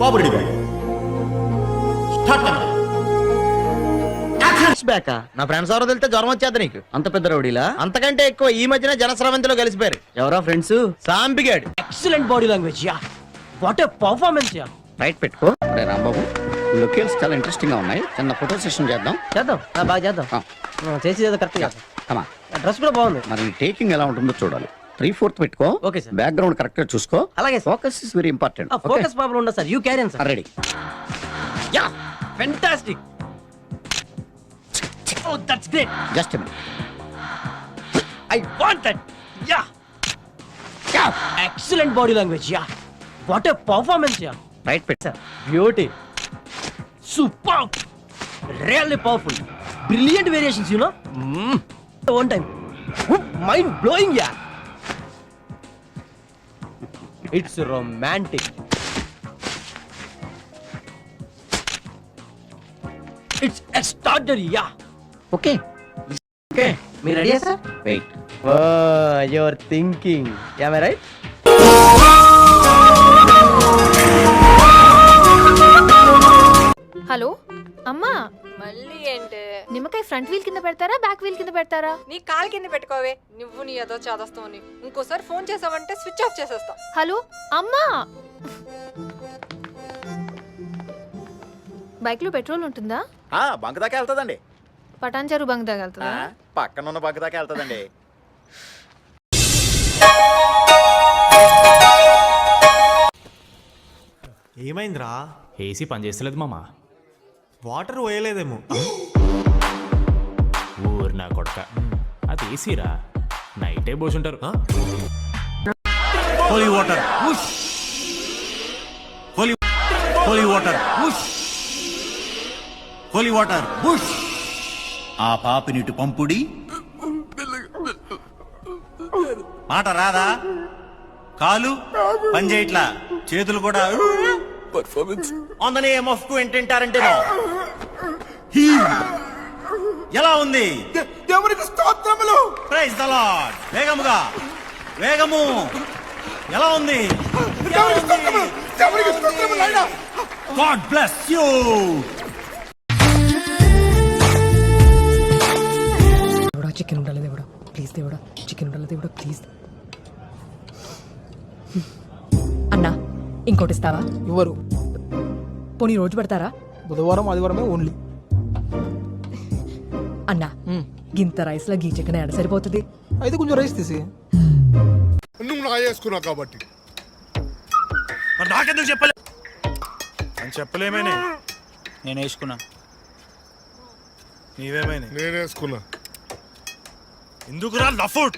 Cooperative bank start back. నా friends ఎవరో తెలితే జ్వరం వచ్చేది నీకు. అంత పెద్ద రౌడీలా? అంతకంటే ఎక్కువ ఈ మధ్యన జనస్రవంతిలో కలిసిపోయారు. ఎవరో ఫ్రెండ్స్? సాంబిగాడు. Excellent body language yeah, what a performance yeah. Right పెట్టుకో. అరే రాంబాబు, లొకేషన్స్ చాలా ఇంట్రెస్టింగ్ గా ఉన్నాయి. చిన్న ఫోటో సెషన్ చేద్దాం. చేద్దాం, బాగా చేద్దాం. చేసి కరెక్ట్ చేద్దాం. కమా, డ్రెస్ కూడా బాగుంది. మరి టేకింగ్ ఎలా ఉంటుందో చూడాలి. 3/4 పెట్టుకో. Okay sir. బ్యాక్గ్రౌండ్ కరెక్ట్ గా చూసుకో. అలాగే sir. Focus is very important. Focus problem ఉండదు sir, you carry on sir. Ready. Yeah, fantastic. Oh that's great. Just minute. I want that. Yeah, excellent body language yeah, what a performance yeah. Right పెట్టు. Sir beauty, super, really powerful, brilliant variations you know. One time mind blowing yeah. It's romantic, it's extraordinary yeah. Okay okay, మీరు ready sir? Wait. You are thinking, am I right? Hello అమ్మా, మళ్ళీ ఏంటి? నిమ్మకాయ front wheel కింద పెడతారా back wheel కింద పెడతారా? నీ కాలు కింద పెట్టుకోవే. నువ్వు నీ ఏదో చాదస్తావు. ఇంకోసారి ఫోన్ చేసావంటే స్విచ్ ఆఫ్ చేసేస్తా. హలో అమ్మా, బైక్ లో పెట్రోల్ ఉంటుందా? బంక్ దాకా వెళ్తుందండి. పటాన్చారు బంక్ తగలుతుందా? పక్కన ఉన్న బంక్ దాకా వెళ్తుందండి. ఏమైందిరా? ఏసీ పని చేస్తలేదు మామ. వాటర్ పోయలేదేమో. ఊరు నా కొడక, అది ఏసీరా, నైటే పోసుంటారు. Holy water, holy holy water, holy water. ఆ పాపినిటు పంపుడి. మాట రాదా? కాలు పని చేయట్లా, చేతులు కూడా. Performance on the name of ఏంటంటారంటే ఎలా ఉంది? దేవునికి స్తోత్రములు. Praise the lord. వేగముగా, వేగము. ఎలా ఉంది? God bless you. చికెన్ ఉండాలి దేవుడా, ప్లీజ్ దేవుడా, చికెన్ ఉండాలి దేవుడా, ప్లీజ్. అన్నా ఇంకోటి ఇస్తావా? ఎవరు? పోనీ రోజు పెడతారా? బుధవారం ఆదివారమే ఓన్లీ. అన్నా గింత రైస్ లో గీ చికెన్ ఎడ సరిపోతుంది? అయితే కొంచెం రైస్ తీసి. నువ్వు నా వేసుకున్నావు కాబట్టి. నాకెందుకు చెప్పలే? అని చెప్పలేమేనే. నేను వేసుకున్నా. నీవేమైనా? నేను వేసుకున్నా. ఎందుకురా లఫుడ్?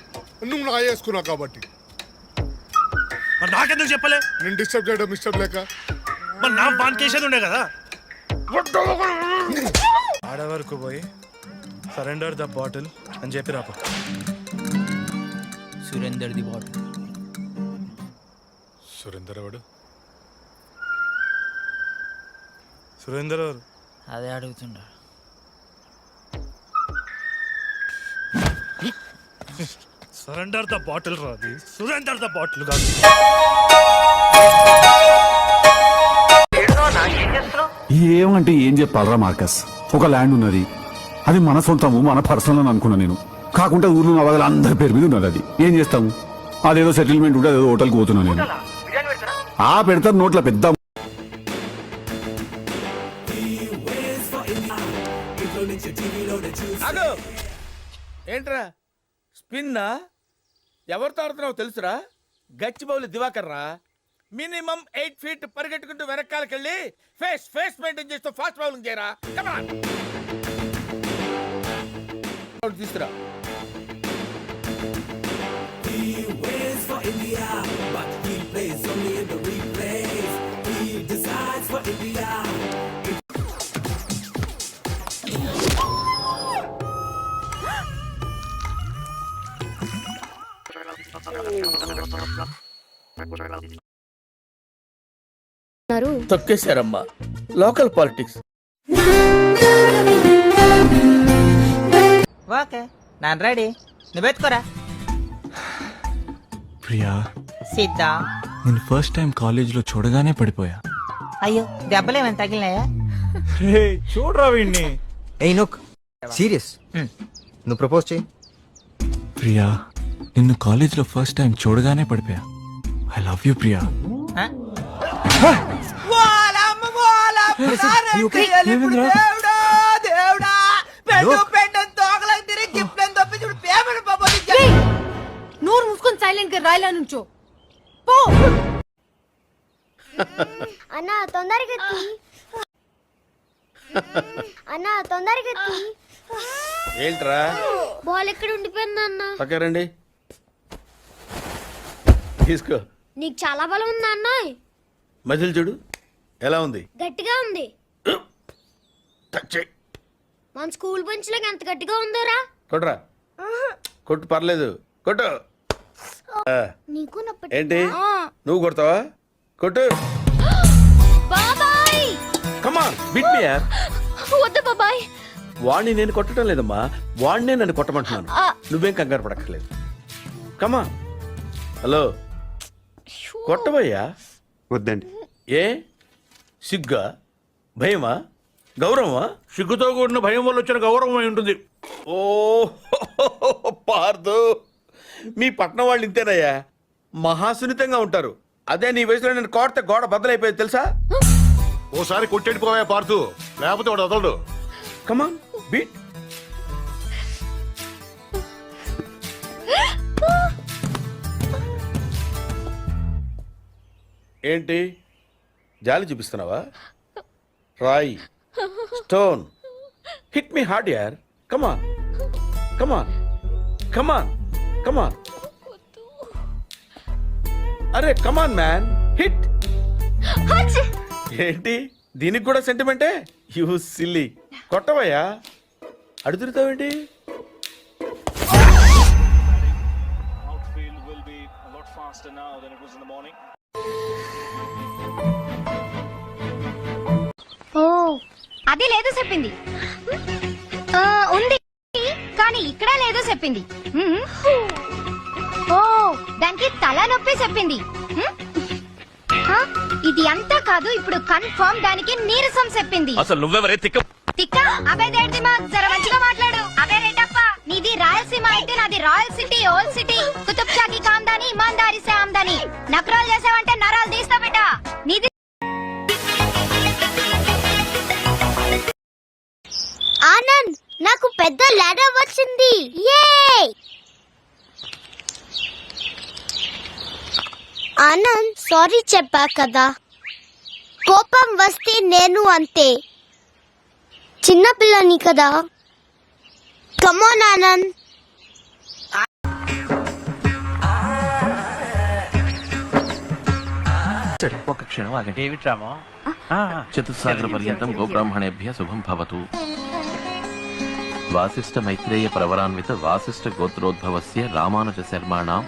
నువ్వు నా వేసుకున్నావు కాబట్టి. నాకెందుకు చెప్పలే? నేను డిస్టర్బ్ చేయడం ఇష్టం లేక. మరి నా బాన్ కేసేది ఉండే కదా. ఆడవరకు పోయి సరెండర్ ద బాటిల్ అని చెప్పి రాప. సురేందర్ ది బాటిల్. సురేందర్ ఎవడు? సురేందర్ ఎవరు? అదే అడుగుతుండా. సరెండర్ ద బాటిల్ రాది, సురేందర్ ద బాటిల్ కాదు. ఏమంటే ఏం చెప్పాలరా మార్కస్? ఒక ల్యాండ్ ఉన్నది, అది మన సొంతము, మన పర్సనల్ అని అనుకున్నా నేను. కాకుండా ఊర్లో నవదలు అందరి పేరు మీద ఉన్నది. అది ఏం చేస్తాము? అదేదో సెటిల్మెంట్ ఉంటే అదేదో హోటల్కి పోతున్నా నేను. పెడతారు నోట్ల పెద్ద. ఏంట్రా స్పిన్నా? ఎవరితో ఆడుతున్నావు తెలుసురా? గచ్చిబౌలి దివాకర్ రా. మినిమం 8 feet పరిగెట్టుకుంటూ వెనకాలకెళ్ళి ఫేస్ మెయింటైన్ చేస్తూ ఫాస్ట్ బౌలింగ్ చేయరా. తీసుకురా. తొక్కేశారమ్మా. Local politics. ఓకే, నేను రెడీ. నువ్వు ఎత్తుకోరా. ప్రియా, సీతా, నేను ఫస్ట్ టైం కాలేజీలో చూడగానే పడిపోయా. అయ్యో దెబ్బలేమని తగిలినాయా? చూడరా వీడిని. ఏయ్ నోక్ సీరియస్, నువ్వు ప్రపోజ్ చేయి. ప్రియా, నిన్ను కాలేజీలో ఫస్ట్ టైం చూడగానే పడిపోయా. I love you Priya. నోరు మూసుకొని సైలెంట్ గా రాయలా నుంచో పో. అన్న తొందరగా ఏంట్రా బాల్ ఎక్కడ ఉండిపోయింది అన్న? పక్కరండి, తీసుకో. నీకు చాలా బలం ఉందా అన్న? మజిల్ చూడు ఎలా ఉంది. గట్టిగా ఉంది. టచ్ చేయి. మన స్కూల్ బెంచ్ లో ఎంత గట్టిగా ఉందోరా. కొట్టురా, కొట్టు, పర్లేదు, కొట్టు. నీకు ఏంటి నువ్వు కొడతావా? కొట్టు. బాబాయ్ కమాన్ బిట్ మీ యార్. వద్దు బాబాయ్. వాడిని నేను కొట్టడం లేదమ్మా, వాడినే నన్ను కొట్టమంటున్నాను. నువ్వేం కంగారు పడక్కర్లేదు. కమాన్. హలో, కొట్టబోయ్యా. వద్దండి. ఏ సిగ్గా, భయమా, గౌరవమా? సిగ్గుతో కూడిన భయం వల్ల వచ్చిన గౌరవం అయి ఉంటుంది. ఓ పార్దు, మీ పట్నం వాళ్ళు ఇంతేనయ్యా, మహాసున్నితంగా ఉంటారు. అదే నీ వయసులో నేను కోడితే గోడ బద్దలైపోయేది తెలుసా? ఓసారి కొట్టెడిపోయా పార్తు, లేకపోతే వాడు వదలడు. కమాన్ బీట్. ఏంటి జాలి చూపిస్తున్నావా? రాయి, స్టోన్, హిట్ మీ హార్డ్ యార్. కమాన్ కమాన్ కమాన్ కమాన్. అరే కమాన్ మ్యాన్, హిట్. ఏంటి దీనికి కూడా సెంటిమెంటే? You silly. కొట్టవయ్యా, అడుగుతావేంటి? ఓ అది లేదో చెప్పింది. ఉంది కానీ ఇక్కడ లేదో చెప్పింది. ఓ దానికి తల నొప్పి చెప్పింది. ఇది అంతా కాదు, ఇప్పుడు కన్ఫర్మ్ దానికి నీరసం చెప్పింది. అసలు నువ్వెవరే తిక్క? తిక్క అవే దేడిది మా, జర మంచిగా మాట్లాడు. అవే రెడ్డప్ప, నీది రాయలసీమ అయితే నాది royal city, old city. Qutub Shah కి కాందాని, ఇమాందారి సే ఆమ్దాని. నకరాలు చేసావంటే నరాలు తీస్తా బిడ్డ. నీది ఆనంద్, నాకు పెద్ద లాడర్ వచ్చింది. ఆనంద్ సారీ చెప్పా కదా, కోపం వస్తే నేను అంతే, చిన్నపిల్లని కదా. కమోన్ ఆనంద్. ఒక క్షణం ఆగండి. ఏమిట్రామో? చతుస్సాగర పర్యంతం గోబ్రాహ్మణేభ్య శుభం భవతు. వాసిష్ఠ మైత్రేయ ప్రవరాన్విత వాసిష్ఠ గోత్రోద్భవస్య రామానుజ శర్మాణం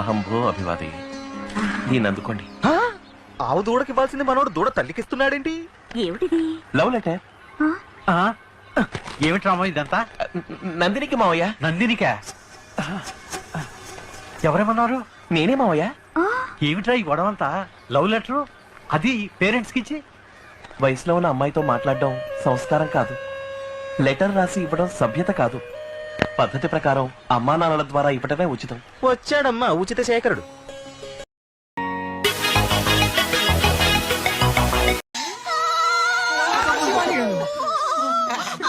అహంభో అభివాదే. దీన్ని అందుకోండి. ఆవు దూడకి ఇవ్వాల్సింది మనోడు దూడ తల్లికిస్తున్నాడేంటి? ఏమిటిది? Love letter. ఏమిటి రామో ఇదంతా? నందినికి మావయ్య. నందినిక ఎవరేమన్నారు? నేనే మావయ్య. ఏమిట్రా ఈ గొడవంతా? లవ్ లెటరు అది పేరెంట్స్ కి ఇచ్చి వయసులో ఉన్న అమ్మాయితో మాట్లాడడం సంస్కారం కాదు, లెటర్ రాసి ఇవ్వడం సభ్యత కాదు. పద్ధతి ప్రకారం అమ్మా నాన్నల ద్వారా ఇవ్వటమే ఉచితం. వచ్చాడమ్మా ఉచిత శేఖరుడు.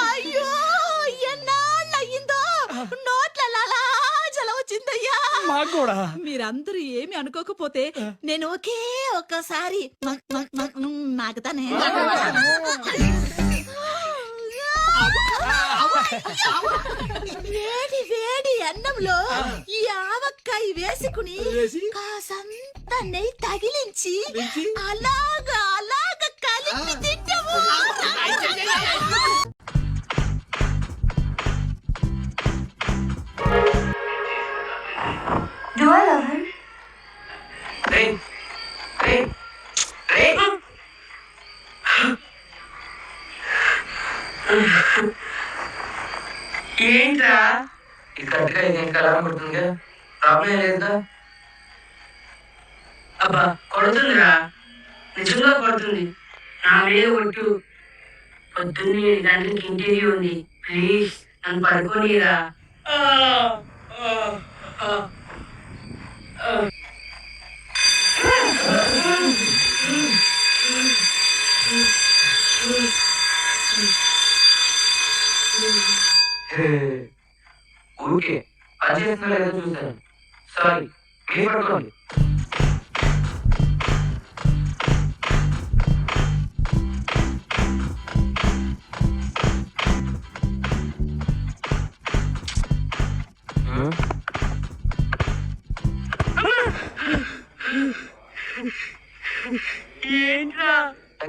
అయ్యో ఎన్నాళ్ళయిందో నోట్ల వచ్చిందయ్యా. మాకు కూడా. మీరందరూ ఏమి అనుకోకపోతే నేను ఒకే ఒక్కసారి నాకుతానే. వేడి వేడి అన్నంలో ఈ ఆవక్కాయ వేసుకుని కాసంత నెయ్యి తగిలించి అలాగా అలాగా కలిపి తింటాము. ఏంట్రా ఇక్కడ ఇంకా అలా కొడుతుందిగా? ప్రాబ్లం లేదుగా? అబ్బా కొడుతుందిరా, నిజంగా కొడుతుంది. నా మీద ఒట్టు. పొద్దున్నే దానికి ఇంటర్వ్యూ ఉంది. ప్లీజ్ నన్ను పడుకోనిరా. ఊరికే అది చేస్తున్నా చూసాను. సారీ, మీరు పడుకోండి.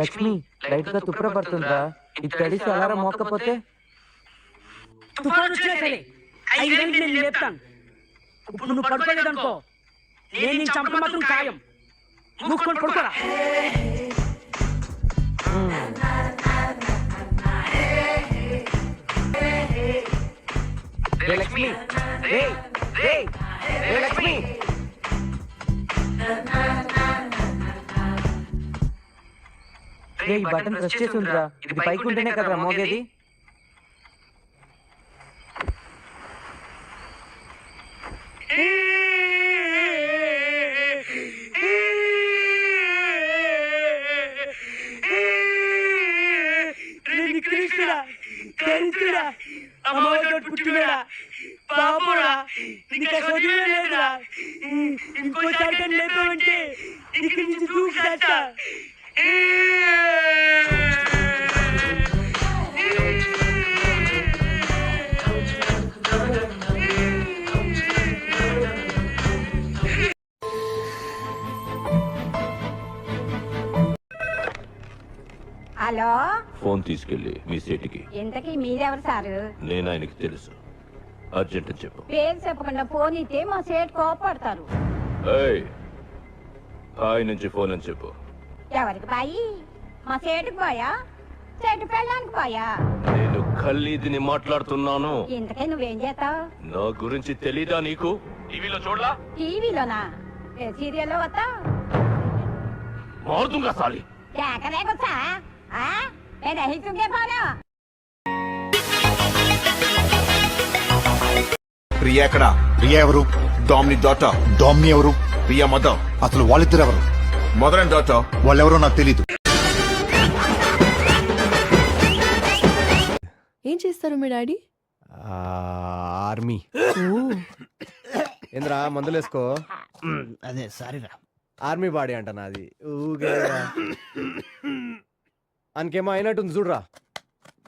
లక్ష్మి, లైట్ గా తుప్పుర పడుతుందా? ఇది తడిసి అలారం మోకపోతే తుఫాను వచ్చినా సరే 5 గంటలకు నేను లేపుతాను. ఇప్పుడు నువ్వు పడుకోలేదనుకో, నేను నీ చంప మాత్రం ఖాయం. మూసుకొని పడుకోరా. లక్ష్మి, లక్ష్మి, ఈ బటన్ ప్రెస్ చేసి ఉందిరా. ఇది పైకి ఉంటేనే కదరా మోగేది. కృష్ణుడా, దరిద్రుడా, అమ్మవారి పుట్టినడా, పాపడా, ఇంకా చదివే లేదురా. ఇంకోసారి కానీ లేపావంటే ఇక్కడి నుంచి దూకి చేస్తా. హలో, ఫోన్ తీసుకెళ్ళి మీ సీటుకి. ఇంతకీ మీరెవరు సారు? నేను ఆయనకి తెలుసు. అర్జెంట్ అని చెప్పు. పేరు చెప్పకుండా ఫోన్ ఇస్తే మా సేటు కోపడతారు. హాయ్ నుంచి ఫోన్ అని చెప్పు. ఎవరికి బాయి? మా సేటుకు పోయా, సేటు పెళ్ళానికి పోయా? నేను ఖల్లీదిని మాట్లాడుతున్నాను. ఇంతకీ నువ్వేం చేస్తావు? నా గురించి తెలీదా నీకు? టీవీలో చూడలా? టీవీలోనా? ఏ సీరియల్లో వస్తా? మారుతుంగా సాలి. కేకరేకొచ్చా? నేను అహితుంగే పోనా? ప్రియా ఎక్కడ? ప్రియా ఎవరు? డామ్ని డాటర్. డామ్ని ఎవరు? ప్రియా మదర్. అసలు వాళ్ళిద్దరు ఎవరు? Mother and daughter. వాళ్ళెవరో నాకు తెలీదు. ఏం చేస్తారు మీ డాడీ? ఆర్మీ. ఏంద్రా మందులేసుకో. అదే సారీరా. ఆర్మీ బాడీ అంట నాది. ఊగే అనకేమో అయినట్టుంది చూడరా.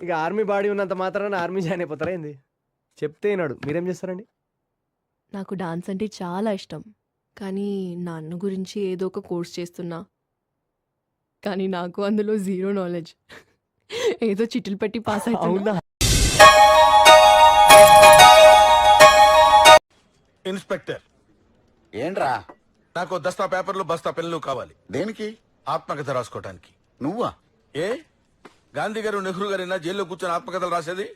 ఇక ఆర్మీ బాడీ ఉన్నంత మాత్రాన ఆర్మీ జాయిన్ అయిపోతారా ఏంది? చెప్తే విన్నాడు. మీరేం చేస్తారండి? నాకు డాన్స్ అంటే చాలా ఇష్టం, కానీ నాన్న గురించి ఏదో ఒక కోర్స్ చేస్తున్నా. కానీ నాకు అందులో జీరో నాలెడ్జ్. ఏదో చిట్టులు పెట్టి పాస్ అవుతున్నా. ఇన్స్పెక్టర్, ఏంట్రా? నాకు దస్తా పేపర్లు బస్తా పెన్నులు కావాలి. దేనికి? ఆత్మకథ రాసుకోవటానికి. నువ్వా? ఏ గాంధీ గారు నెహ్రూ గారైనా జైల్లో కూర్చొని ఆత్మకథలు రాసేది?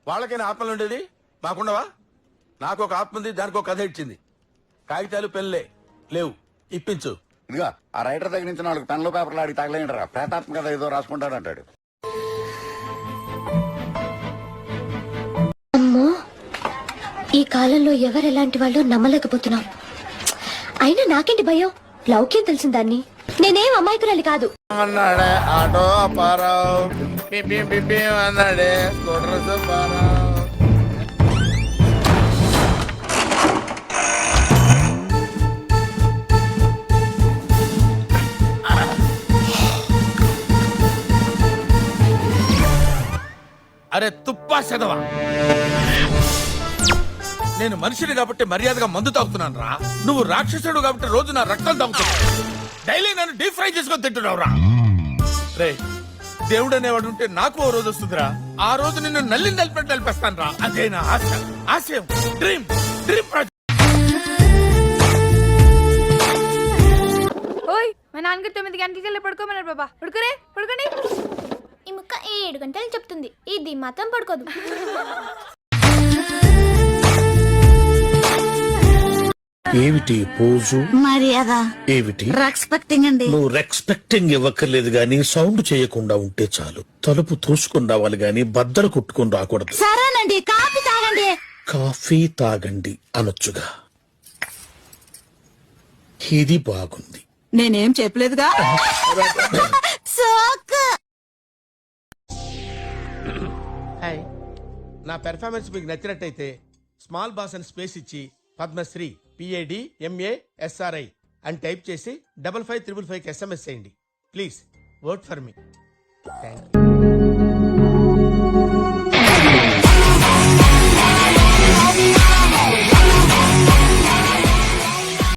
వాళ్ళకైనా ఆత్మలు ఉండేది, మాకుండవా? నాకు ఒక ఆత్మ ఉంది, దానికి ఒక కథ ఇచ్చింది. కాగితాలు పెన్నులే లేవు, ఇప్పించు. ఇదిగా ఆ రైటర్ దగ్గర నుంచి 4 పెన్నులు పేపర్లు అడిగి తగలేంటరా. ప్రేతాత్మ కథ ఏదో రాసుకుంటాడంటాడు. అమ్మో, ఈ కాలంలో ఎవరు ఎలాంటి వాళ్ళు నమ్మలేకపోతున్నాం. అయినా నాకేంటి భయం? లౌక్యం తెలిసిన దాన్ని. నేనేం అమాయకురాలి కాదు. అన్నాడే ఆటో అప్పారావు, అన్నాడే స్కూటర్ సుబ్బారావు. అరే తుప్పా చదవా, నేను మనిషిని కాబట్టి మర్యాదగా మందు తాగుతున్నాను రా. నువ్వు రాక్షసుడు కాబట్టి రోజు నా రక్తం తాగుతున్నావు. డైలీ నన్ను డీప్ ఫ్రై చేసుకొని తింటున్నావు రా. రే, దేవుడు అనేవాడు ఉంటే నాకు ఓ రోజు వస్తుందిరా. ఆ రోజు నిన్ను నలిపెట్టి నలిపేస్తాను రా. అదే నా ఆశ, ఆశయం, డ్రీమ్, డ్రీమ్ ప్రాజెక్ట్. ఓయ్, మా నాన్నగారు 9 గంటలకి పడుకోమన్నారు బాబా. పడుకోరే, పడుకోండి. ఈ ముక్క 7 గంటలు చెప్తుంది, ఇది మాత్రం పడుకోదు. ఏమిటి పోజు మర్యాద ఏమిటి రెస్పెక్టింగ్ అండి. నువ్వు రెస్పెక్టింగ్ ఇవ్వక్కర్లేదు గాని సౌండ్ చేయకుండా ఉంటే చాలు. తలుపు తోసుకుని రావాలి గాని బద్దలు కొట్టుకుని రాకూడదు. సరేనండి, కాఫీ తాగండి. కాఫీ తాగండి అనొచ్చుగా. ఇది బాగుంది. నేనేం చెప్పలేదుగా. హాయ్, నా పెర్ఫార్మెన్స్ మీకు నచ్చినట్టయితే స్మాల్ బాస్ అని స్పేస్ ఇచ్చి పద్మశ్రీ PADMASRI అని టైప్ చేసి 5555 SMS చేయండి. Please vote for me. Thank you.